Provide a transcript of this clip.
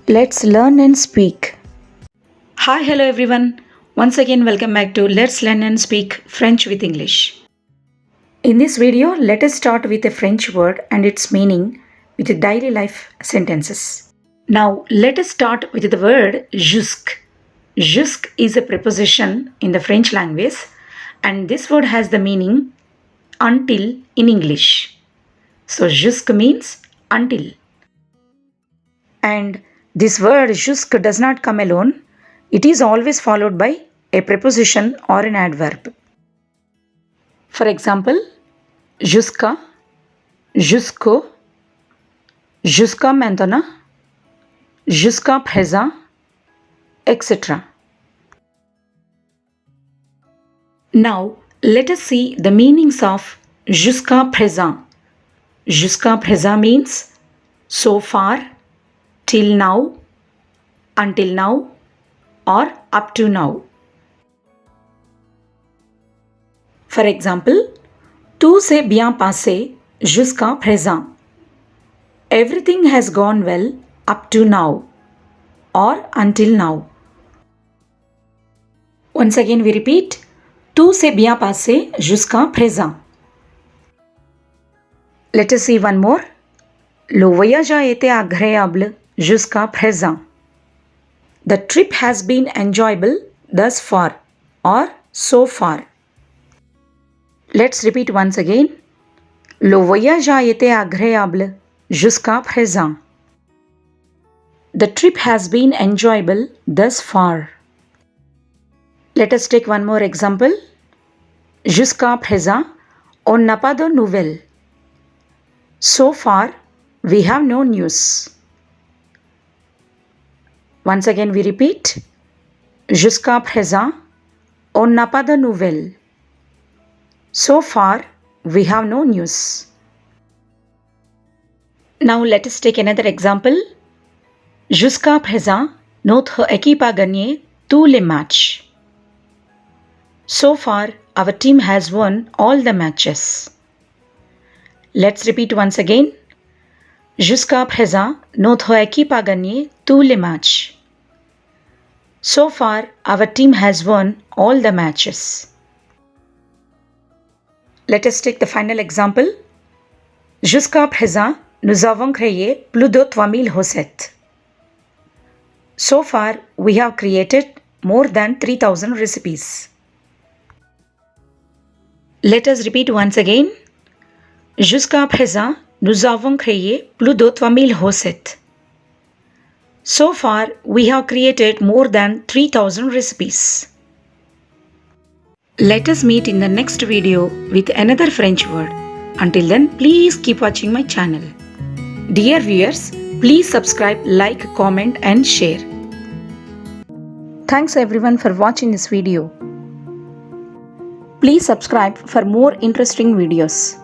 Let's learn and speak. Hi, hello everyone. Once again, welcome back to Let's Learn and Speak French with English. In this video, let us start with a French word and its meaning with daily life sentences. Now, let us start with the word jusque. Jusque is a preposition in the French language, and this word has the meaning until in English. So, jusque means until. And this word jusque does not come alone. It is always followed by a preposition or an adverb. For example, jusqu'à, jusqu'au, jusqu'à maintenant, jusqu'à présent, etc. Now, let us see the meanings of jusqu'à présent. Jusqu'à présent means so far, till now, until now, or up to now. For example, tout s'est bien passé jusqu'à présent. Everything has gone well up to now or until now. Once again we repeat, tout s'est bien passé jusqu'à présent. Let us see one more. Le voyage a été agréable jusqu'à présent. The trip has been enjoyable thus far or so far. Let's repeat once again. Le voyage a été agréable jusqu'à présent. The trip has been enjoyable thus far. Let us take one more example. Jusqu'à présent, on n'a pas de nouvelles. So far, we have no news. Once again we repeat. Jusqu'à présent, on n'a pas de nouvelles. So far, we have no news. Now let us take another example. Jusqu'à présent, notre équipe a gagné tous les matchs. So far, our team has won all the matches. Let's repeat once again. Jusqu'à présent, notre équipe a gagné tous les matchs. So far, our team has won all the matches. Let us take the final example. Jusqu'à présent, nous avons créé plus de 3000 recettes. So far, we have created more than 3000 recipes. Let us repeat once again. Jusqu'à présent, nous avons créé plus de 3000 recettes. So far, we have created more than 3000 recipes. Let us meet in the next video with another French word. Until then, please keep watching my channel. Dear viewers, please subscribe, like, comment and share. Thanks everyone for watching this video. Please subscribe for more interesting videos.